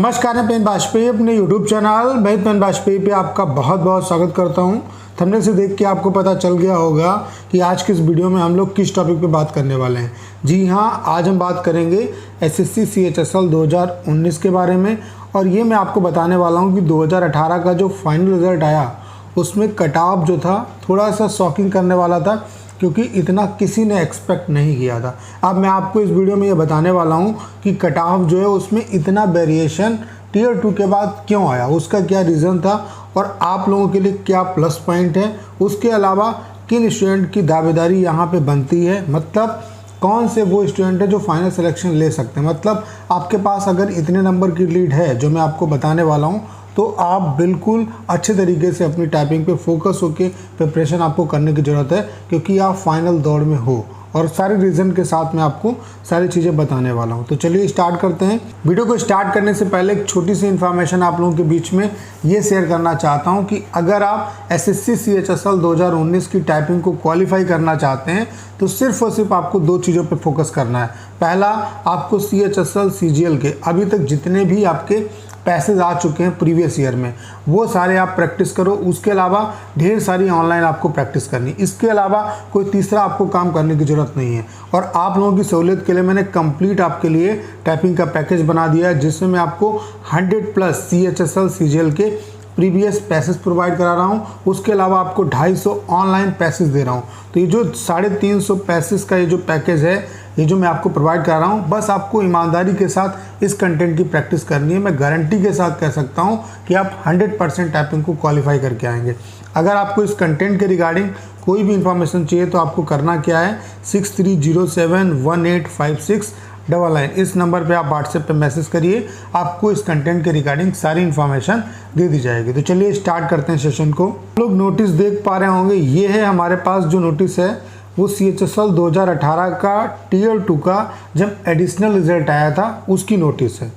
नमस्कार, मैं पेन बाजपेयी अपने YouTube चैनल मैं पेन बाजपेयी पे आपका बहुत बहुत स्वागत करता हूं। थंबनेल से देख के आपको पता चल गया होगा कि आज की इस वीडियो में हम लोग किस टॉपिक पे बात करने वाले हैं। जी हां, आज हम बात करेंगे SSC CHSL 2019 के बारे में। और ये मैं आपको बताने वाला हूँ कि 2018 का जो फाइनल रिज़ल्ट आया उसमें कट ऑफ जो था थोड़ा सा शॉकिंग करने वाला था, क्योंकि इतना किसी ने एक्सपेक्ट नहीं किया था। अब मैं आपको इस वीडियो में ये बताने वाला हूँ कि कट ऑफ जो है उसमें इतना वेरिएशन टियर 2 के बाद क्यों आया, उसका क्या रीज़न था और आप लोगों के लिए क्या प्लस पॉइंट है। उसके अलावा किन स्टूडेंट की दावेदारी यहाँ पे बनती है, मतलब कौन से वो स्टूडेंट है जो फाइनल सिलेक्शन ले सकते हैं। मतलब आपके पास अगर इतने नंबर की लीड है जो मैं आपको बताने वाला हूँ, तो आप बिल्कुल अच्छे तरीके से अपनी टाइपिंग पे फोकस होकर प्रिपरेशन आपको करने की ज़रूरत है, क्योंकि आप फाइनल दौड़ में हो। और सारे रीज़न के साथ मैं आपको सारी चीज़ें बताने वाला हूँ। तो चलिए स्टार्ट करते हैं। वीडियो को स्टार्ट करने से पहले एक छोटी सी इन्फॉर्मेशन आप लोगों के बीच में ये शेयर करना चाहता हूँ कि अगर आप SSC CHSL 2019 की टाइपिंग को क्वालिफाई करना चाहते हैं तो सिर्फ और सिर्फ आपको दो चीज़ों पर फोकस करना है। पहला, आपको CHSL CGL के अभी तक जितने भी आपके पैसेज आ चुके हैं प्रीवियस ईयर में, वो सारे आप प्रैक्टिस करो। उसके अलावा ढेर सारी ऑनलाइन आपको प्रैक्टिस करनी। इसके अलावा कोई तीसरा आपको काम करने की ज़रूरत नहीं है। और आप लोगों की सहूलियत के लिए मैंने कंप्लीट आपके लिए टाइपिंग का पैकेज बना दिया है, जिसमें मैं आपको 100+ CHSL CGL के प्रीवियस पैसेज प्रोवाइड करा रहा हूँ। उसके अलावा आपको 250 ऑनलाइन पैसेज दे रहा हूँ। तो ये जो 350 पैसेज का ये जो पैकेज है, ये जो मैं आपको प्रोवाइड कर रहा हूँ, बस आपको ईमानदारी के साथ इस कंटेंट की प्रैक्टिस करनी है। मैं गारंटी के साथ कह सकता हूँ कि आप 100% टाइपिंग को क्वालिफाई करके आएंगे। अगर आपको इस कंटेंट के रिगार्डिंग कोई भी इंफॉर्मेशन चाहिए तो आपको करना क्या है, 6307185699 इस नंबर पे आप व्हाट्सएप पे मैसेज करिए। आपको इस कंटेंट के रिगार्डिंग सारी इन्फॉर्मेशन दे दी जाएगी। तो चलिए स्टार्ट करते हैं सेशन को। लोग नोटिस देख पा रहे होंगे, ये है हमारे पास जो नोटिस है वो CHSL 2018 का टियर 2 का जब एडिशनल रिज़ल्ट आया था उसकी नोटिस है।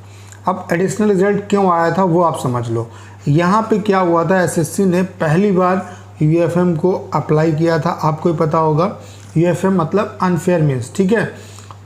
अब एडिशनल रिज़ल्ट क्यों आया था वो आप समझ लो। यहाँ पे क्या हुआ था, SSC ने पहली बार UFM को अप्लाई किया था। आपको ही पता होगा UFM मतलब अनफेयर मीन्स, ठीक है।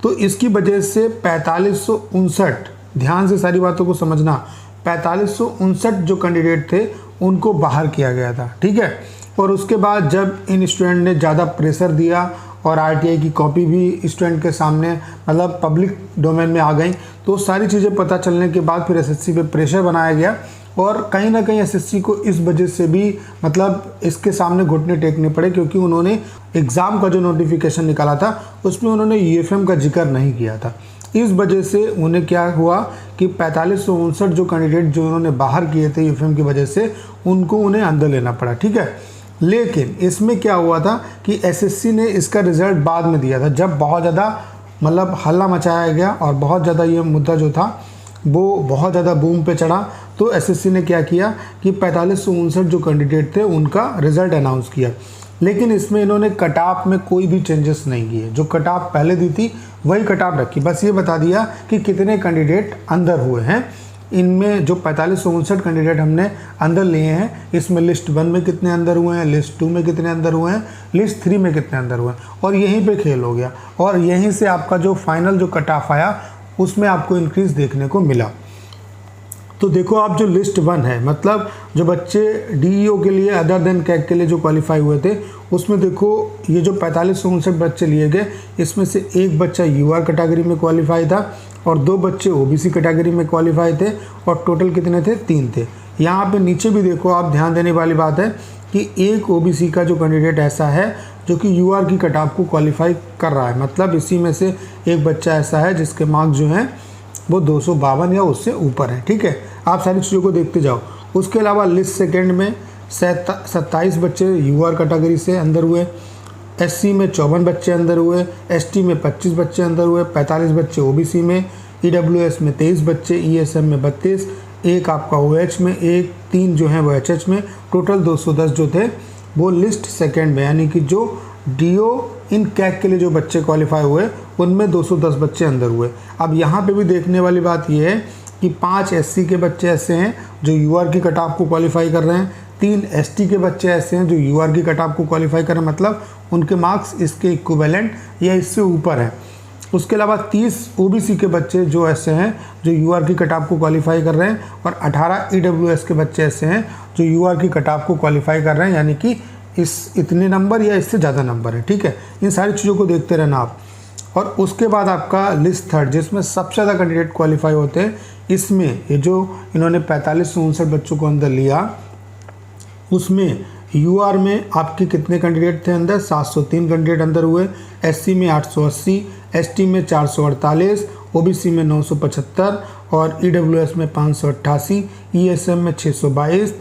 तो इसकी वजह से 4559, ध्यान से सारी बातों को समझना, 4559 जो कैंडिडेट थे उनको बाहर किया गया था, ठीक है। और उसके बाद जब इन स्टूडेंट ने ज़्यादा प्रेशर दिया और RTI की कॉपी भी स्टूडेंट के सामने मतलब पब्लिक डोमेन में आ गई, तो सारी चीज़ें पता चलने के बाद फिर SSC पे प्रेशर बनाया गया। और कहीं ना कहीं SSC को इस वजह से भी मतलब इसके सामने घुटने टेकने पड़े, क्योंकि उन्होंने एग्ज़ाम का जो नोटिफिकेशन निकाला था उसमें उन्होंने UFM का जिक्र नहीं किया था। इस वजह से उन्हें क्या हुआ कि 4559 जो कैंडिडेट जो उन्होंने बाहर किए थे UFM की वजह से, उनको उन्हें अंदर लेना पड़ा, ठीक है। लेकिन इसमें क्या हुआ था कि SSC ने इसका रिज़ल्ट बाद में दिया था, जब बहुत ज़्यादा मतलब हल्ला मचाया गया और बहुत ज़्यादा ये मुद्दा जो था वो बहुत ज़्यादा बूम पे चढ़ा। तो SSC ने क्या किया कि 4559 जो कैंडिडेट थे उनका रिज़ल्ट अनाउंस किया। लेकिन इसमें इन्होंने कट ऑफ में कोई भी चेंजेस नहीं किए। जो कट ऑफ पहले दी थी वही कट ऑफ रखी। बस ये बता दिया कि कितने कैंडिडेट अंदर हुए हैं। इनमें जो 4559 कैंडिडेट हमने अंदर लिए हैं, इसमें लिस्ट 1 में कितने अंदर हुए हैं, लिस्ट 2 में कितने अंदर हुए हैं, लिस्ट 3 में कितने अंदर हुए हैं, और यहीं पे खेल हो गया। और यहीं से आपका जो फाइनल जो कट ऑफ आया उसमें आपको इंक्रीज़ देखने को मिला। तो देखो, आप जो लिस्ट 1 है, मतलब जो बच्चे DEO के लिए अदर देन कैग के लिए जो क्वालिफाई हुए थे, उसमें देखो ये जो 4559 बच्चे लिए गए, इसमें से एक बच्चा UR कैटेगरी में क्वालिफाई था और 2 बच्चे OBC कैटेगरी में क्वालिफाई थे, और टोटल कितने थे, 3 थे। यहाँ पे नीचे भी देखो, आप ध्यान देने वाली बात है कि एक OBC का जो कैंडिडेट ऐसा है जो कि UR की कट ऑफ को क्वालिफाई कर रहा है। मतलब इसी में से एक बच्चा ऐसा है जिसके मार्क्स जो हैं वो 252 या उससे ऊपर है, ठीक है। आप सारी चीज़ों को देखते जाओ। उसके अलावा लिस्ट सेकेंड में 27 बच्चे UR कैटेगरी से अंदर हुए, SC में 54 बच्चे अंदर हुए, ST में 25 बच्चे अंदर हुए, 45 बच्चे OBC में, EWS में 23 बच्चे, ESM में 32, एक आपका OH में, एक 3 जो हैं वो HH में, टोटल 210 जो थे वो लिस्ट सेकेंड में, यानी कि जो DO इन कैग के लिए जो बच्चे क्वालिफाई हुए उनमें 210 बच्चे अंदर हुए। अब यहाँ पे भी देखने वाली बात यह है कि 5 SC के बच्चे ऐसे हैं जो UR की कट ऑफ को क्वालिफाई कर रहे हैं, 3 ST के बच्चे ऐसे हैं जो UR की कट ऑफ को क्वालिफाई कर रहे हैं, मतलब उनके मार्क्स इसके इक्विवेलेंट या इससे ऊपर हैं। उसके अलावा 30 ओबीसी के बच्चे जो ऐसे हैं जो यूआर की कट ऑफ को क्वालिफाई कर रहे हैं, और 18 ईडब्ल्यूएस के बच्चे ऐसे हैं जो यूआर की कट ऑफ को क्वालिफाई कर रहे हैं, यानी कि इतने नंबर या इससे ज़्यादा नंबर है। ठीक है, इन सारी चीज़ों को देखते रहना आप। और उसके बाद आपका लिस्ट थर्ड, जिसमें सबसे ज़्यादा कैंडिडेट क्वालिफाई होते हैं, इसमें ये जो इन्होंने 4559 बच्चों को अंदर लिया, उसमें यूआर में आपके कितने कैंडिडेट थे अंदर? 703 कैंडिडेट अंदर हुए। एससी में 880, एसटी में 448, ओबीसी में 975 और ईडब्ल्यूएस में 588, ईएसएम में 622,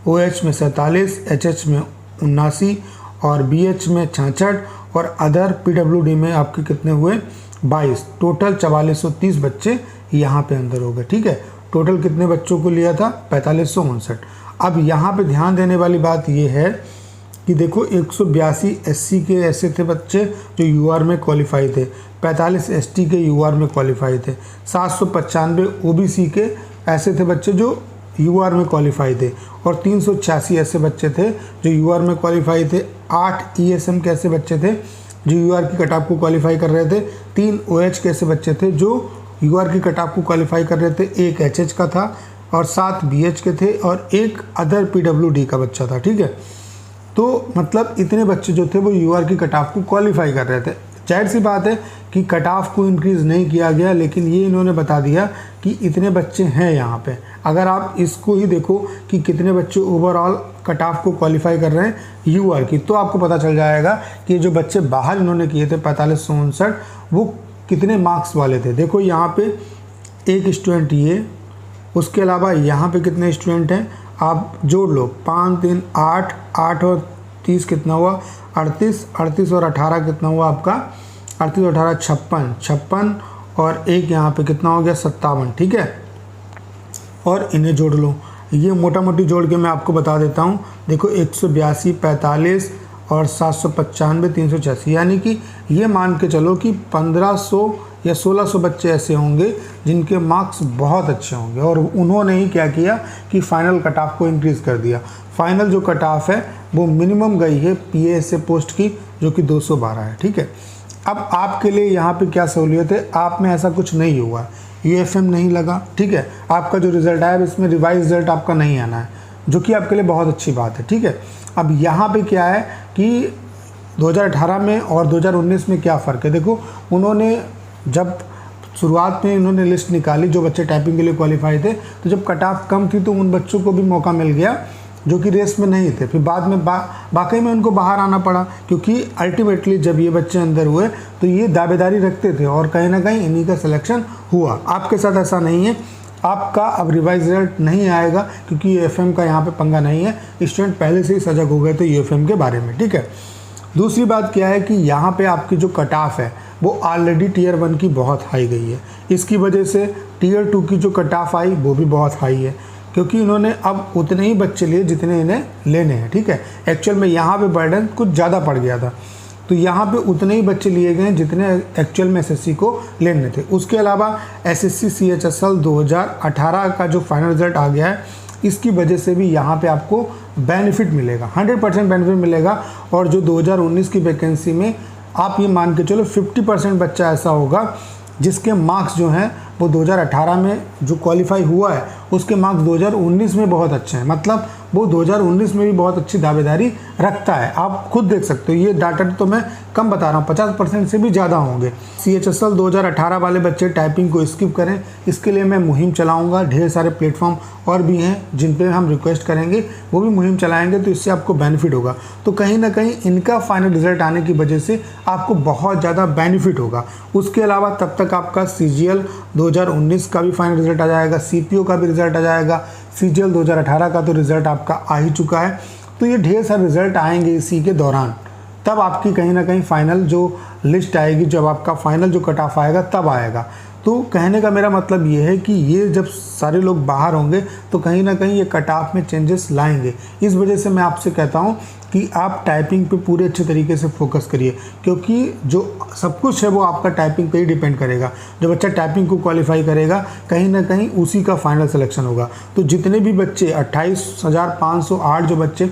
ओएच में 47, एचएच में 79 और बीएच में 66 और अदर पीडब्ल्यूडी में आपके कितने हुए? 22। टोटल 4430 बच्चे यहाँ पे अंदर हो गए। ठीक है, टोटल कितने बच्चों को लिया था? 4559। अब यहाँ पे ध्यान देने वाली बात ये है कि देखो 182 एससी के ऐसे थे बच्चे जो यूआर में क्वालिफाई थे, 45 एसटी के यूआर में क्वालिफाई थे, 795 ओबीसी के ऐसे थे बच्चे जो यूआर में क्वालिफाई थे, और 386 ऐसे बच्चे थे जो यूआर में क्वालिफाई थे। 8 ईएसएम के ऐसे बच्चे थे जो यूआर की कट ऑफ को क्वालिफाई कर रहे थे। 3 ओएच के ऐसे बच्चे थे जो यूआर की कट ऑफ को क्वालिफाई कर रहे थे। 1 एचएच का था और 7 बीएच के थे और 1 अदर पीडब्ल्यूडी का बच्चा था। ठीक है, तो मतलब इतने बच्चे जो थे वो यूआर की कट ऑफ को क्वालिफाई कर रहे थे। जाहिर सी बात है कि कट ऑफ को इंक्रीज़ नहीं किया गया, लेकिन ये इन्होंने बता दिया कि इतने बच्चे हैं यहाँ पे। अगर आप इसको ही देखो कि कितने बच्चे ओवरऑल कट ऑफ को क्वालिफाई कर रहे हैं यूआर की, तो आपको पता चल जाएगा कि जो बच्चे बाहर इन्होंने किए थे 4559 वो कितने मार्क्स वाले थे। देखो यहाँ पे एक स्टूडेंट ये, उसके अलावा यहाँ पे कितने स्टूडेंट हैं आप जोड़ लो, 5 3 8, 8 और 30 कितना हुआ? 38, 38 और 18 कितना हुआ आपका? 38 और 18 56 और एक यहाँ पे कितना हो गया? 57। ठीक है, और इन्हें जोड़ लो, ये मोटा मोटी जोड़ के मैं आपको बता देता हूँ। देखो 182, 45 और 795, 386, यानी कि ये मान के चलो कि 1500 या 1600 बच्चे ऐसे होंगे जिनके मार्क्स बहुत अच्छे होंगे, और उन्होंने ही क्या किया कि फाइनल कट ऑफ को इंक्रीज़ कर दिया। फाइनल जो कट ऑफ है वो मिनिमम गई है पीएसए पोस्ट की, जो कि 212 है। ठीक है, अब आपके लिए यहाँ पे क्या सहूलियत है? आप में ऐसा कुछ नहीं हुआ, यूएफएम नहीं लगा। ठीक है, आपका जो रिज़ल्ट आया इसमें रिवाइज रिज़ल्ट आपका नहीं आना है, जो कि आपके लिए बहुत अच्छी बात है। ठीक है, अब यहाँ पे क्या है कि 2018 में और 2019 में क्या फ़र्क है? देखो उन्होंने जब शुरुआत में इन्होंने लिस्ट निकाली जो बच्चे टाइपिंग के लिए क्वालिफाई थे, तो जब कट ऑफ कम थी तो उन बच्चों को भी मौका मिल गया जो कि रेस में नहीं थे। फिर बाद में वाकई में उनको बाहर आना पड़ा, क्योंकि अल्टीमेटली जब ये बच्चे अंदर हुए तो ये दावेदारी रखते थे और कहीं ना कहीं इन्हीं का सिलेक्शन हुआ। आपके साथ ऐसा नहीं है, आपका अब रिवाइज रिजल्ट नहीं आएगा क्योंकि यूएफएम का यहाँ पे पंगा नहीं है। स्टूडेंट पहले से ही सजग हो गए थे यूएफएम के बारे में। ठीक है, दूसरी बात क्या है कि यहाँ पे आपकी जो कट ऑफ है वो ऑलरेडी टियर 1 की बहुत हाई गई है। इसकी वजह से टियर 2 की जो कट ऑफ आई वो भी बहुत हाई है, क्योंकि इन्होंने अब उतने ही बच्चे लिए जितने इन्हें लेने हैं। ठीक है, एक्चुअल में यहाँ पे बर्डन कुछ ज़्यादा पड़ गया था, तो यहाँ पे उतने ही बच्चे लिए गए जितने एक्चुअल में एसएससी को लेने थे। उसके अलावा एसएससी सीएचएसएल 2018 का जो फाइनल रिजल्ट आ गया है, इसकी वजह से भी यहाँ पे आपको बेनिफिट मिलेगा, 100% बेनिफिट मिलेगा। और जो 2019 की वैकेंसी में आप ये मान के चलो 50% बच्चा ऐसा होगा जिसके मार्क्स जो हैं वो 2018 में जो क्वालिफाई हुआ है उसके मार्क्स 2019 में बहुत अच्छे हैं, मतलब वो 2019 में भी बहुत अच्छी दावेदारी रखता है। आप खुद देख सकते हो, ये डाटा तो मैं कम बता रहा हूँ, 50% से भी ज़्यादा होंगे। सीएचएसएल 2018 वाले बच्चे टाइपिंग को स्किप करें, इसके लिए मैं मुहिम चलाऊँगा। ढेर सारे प्लेटफॉर्म और भी हैं जिन पर हम रिक्वेस्ट करेंगे, वो भी मुहिम चलाएँगे, तो इससे आपको बेनिफिट होगा। तो कहीं ना कहीं इनका फाइनल रिजल्ट आने की वजह से आपको बहुत ज़्यादा बेनिफिट होगा। उसके अलावा तब तक आपका सीजीएल 2019 का भी फाइनल रिजल्ट आ जाएगा, सीपीओ का भी रिजल्ट आ जाएगा, सीजीएल 2018 का तो रिज़ल्ट आपका आ ही चुका है। तो ये ढेर सारे रिज़ल्ट आएंगे इसी के दौरान, तब आपकी कहीं ना कहीं फाइनल जो लिस्ट आएगी, जब आपका फाइनल जो कट ऑफ आएगा तब आएगा। तो कहने का मेरा मतलब ये है कि ये जब सारे लोग बाहर होंगे तो कहीं ना कहीं ये कट ऑफ में चेंजेस लाएंगे। इस वजह से मैं आपसे कहता हूँ कि आप टाइपिंग पे पूरे अच्छे तरीके से फोकस करिए, क्योंकि जो सब कुछ है वो आपका टाइपिंग पे ही डिपेंड करेगा। जो बच्चा टाइपिंग को क्वालिफाई करेगा कहीं ना कहीं उसी का फाइनल सिलेक्शन होगा। तो जितने भी बच्चे 28,508 जो बच्चे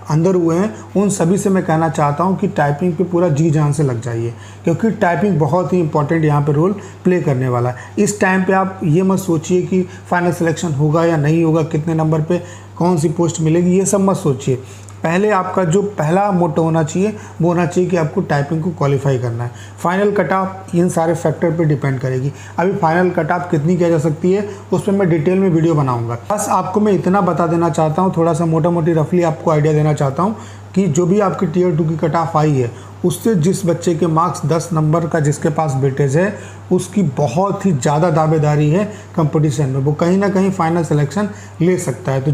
अंदर हुए हैं उन सभी से मैं कहना चाहता हूं कि टाइपिंग पे पूरा जी जान से लग जाइए, क्योंकि टाइपिंग बहुत ही इंपॉर्टेंट यहाँ पे रोल प्ले करने वाला है। इस टाइम पे आप ये मत सोचिए कि फाइनल सिलेक्शन होगा या नहीं होगा, कितने नंबर पे कौन सी पोस्ट मिलेगी, ये सब मत सोचिए। पहले आपका जो पहला मोटो होना चाहिए वो होना चाहिए कि आपको टाइपिंग को क्वालिफाई करना है। फाइनल कट ऑफ इन सारे फैक्टर पे डिपेंड करेगी। अभी फाइनल कट ऑफ कितनी किया जा सकती है उस पर मैं डिटेल में वीडियो बनाऊंगा। बस आपको मैं इतना बता देना चाहता हूँ, थोड़ा सा मोटा मोटी रफली आपको आइडिया देना चाहता हूँ कि जो भी आपकी टियर 2 की कट ऑफ आई है उससे जिस बच्चे के मार्क्स 10 नंबर का जिसके पास वेटेज है उसकी बहुत ही ज़्यादा दावेदारी है कंपटीशन में, वो कहीं ना कहीं फाइनल सिलेक्शन ले सकता है। तो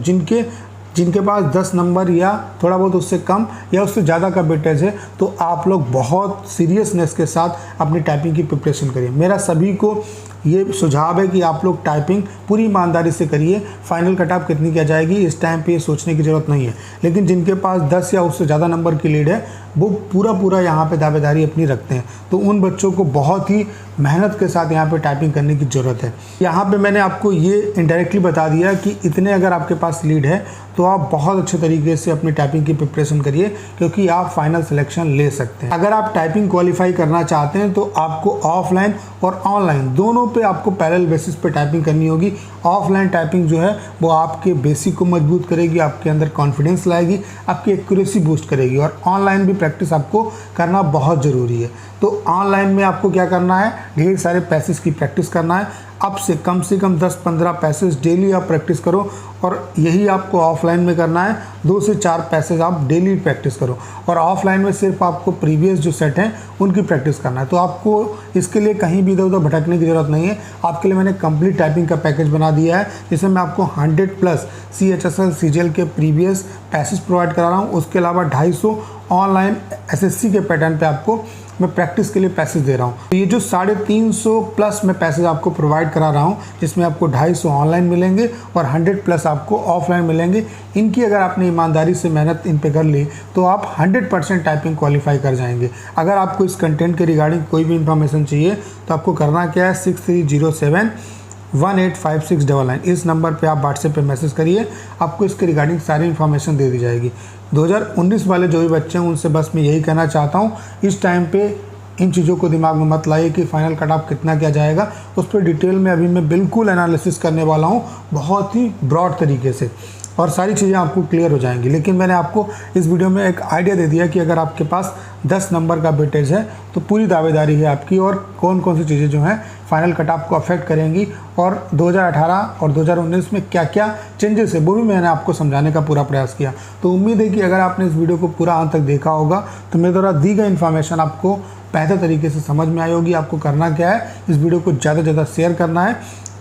जिनके पास 10 नंबर या थोड़ा बहुत उससे कम या उससे ज़्यादा का वेटेज है तो आप लोग बहुत सीरियसनेस के साथ अपनी टाइपिंग की प्रिपरेशन करिए। मेरा सभी को ये सुझाव है कि आप लोग टाइपिंग पूरी ईमानदारी से करिए। फाइनल कट ऑफ कितनी किया जाएगी इस टाइम पे ये सोचने की ज़रूरत नहीं है, लेकिन जिनके पास 10 या उससे ज़्यादा नंबर की लीड है वो पूरा यहाँ पे दावेदारी अपनी रखते हैं, तो उन बच्चों को बहुत ही मेहनत के साथ यहाँ पे टाइपिंग करने की ज़रूरत है। यहाँ पे मैंने आपको ये इनडायरेक्टली बता दिया कि इतने अगर आपके पास लीड है तो आप बहुत अच्छे तरीके से अपनी टाइपिंग की प्रिपरेशन करिए, क्योंकि आप फाइनल सिलेक्शन ले सकते हैं। अगर आप टाइपिंग क्वालिफाई करना चाहते हैं तो आपको ऑफलाइन और ऑनलाइन दोनों पे आपको पैरेलल बेसिस पे टाइपिंग करनी होगी। ऑफलाइन टाइपिंग जो है वो आपके बेसिक को मजबूत करेगी, आपके अंदर कॉन्फिडेंस लाएगी, आपकी एक्यूरेसी बूस्ट करेगी, और ऑनलाइन भी प्रैक्टिस आपको करना बहुत ज़रूरी है। तो ऑनलाइन में आपको क्या करना है, ढेर सारे पैसेज की प्रैक्टिस करना है। अब से कम 10-15 पैसेज डेली आप प्रैक्टिस करो, और यही आपको ऑफलाइन में करना है। 2 से 4 पैसेज आप डेली प्रैक्टिस करो, और ऑफलाइन में सिर्फ आपको प्रीवियस जो सेट हैं उनकी प्रैक्टिस करना है। तो आपको इसके लिए कहीं भी इधर उधर भटकने की ज़रूरत नहीं है। आपके लिए मैंने कंप्लीट टाइपिंग का पैकेज बना दिया है, जिसमें मैं आपको 100+ CHSL CGL के प्रीवियस पैसेज प्रोवाइड करा रहा हूँ। उसके अलावा 250 ऑनलाइन SSC के पैटर्न पे आपको मैं प्रैक्टिस के लिए पैसेज दे रहा हूँ। तो ये जो 350+ मैं पैसेज आपको प्रोवाइड करा रहा हूँ, जिसमें आपको 250 ऑनलाइन मिलेंगे और 100+ आपको ऑफलाइन मिलेंगे, इनकी अगर आपने ईमानदारी से मेहनत इन पे कर ली तो आप 100% टाइपिंग क्वालिफाई कर जाएंगे। अगर आपको इस कंटेंट के रिगार्डिंग कोई भी इन्फॉर्मेशन चाहिए तो आपको करना क्या है, 6307185699 इस नंबर पे आप व्हाट्सएप पे मैसेज करिए, आपको इसके रिगार्डिंग सारी इन्फॉर्मेशन दे दी जाएगी। 2019 वाले जो भी बच्चे हैं उनसे बस मैं यही कहना चाहता हूँ, इस टाइम पे इन चीज़ों को दिमाग में मत लाइए कि फाइनल कट ऑफ कितना किया जाएगा। उस पर डिटेल में अभी मैं बिल्कुल एनालिसिस करने वाला हूँ, बहुत ही ब्रॉड तरीके से, और सारी चीज़ें आपको क्लियर हो जाएंगी। लेकिन मैंने आपको इस वीडियो में एक आइडिया दे दिया कि अगर आपके पास 10 नंबर का वेटेज है तो पूरी दावेदारी है आपकी, और कौन कौन सी चीज़ें जो हैं फाइनल कट ऑफ को अफेक्ट करेंगी, और 2018 और 2019 में क्या क्या चेंजेस है वो भी मैंने आपको समझाने का पूरा प्रयास किया। तो उम्मीद है कि अगर आपने इस वीडियो को पूरा अंत तक देखा होगा तो मेरे द्वारा दी गई इन्फॉर्मेशन आपको बेहतर तरीके से समझ में आई होगी। आपको करना क्या है, इस वीडियो को ज़्यादा से ज़्यादा शेयर करना है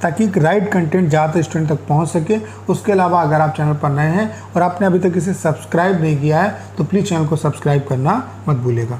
ताकि राइट कंटेंट ज़्यादा स्टूडेंट तक पहुंच सके। उसके अलावा अगर आप चैनल पर नए हैं और आपने अभी तक इसे सब्सक्राइब नहीं किया है तो प्लीज़ चैनल को सब्सक्राइब करना मत भूलिएगा।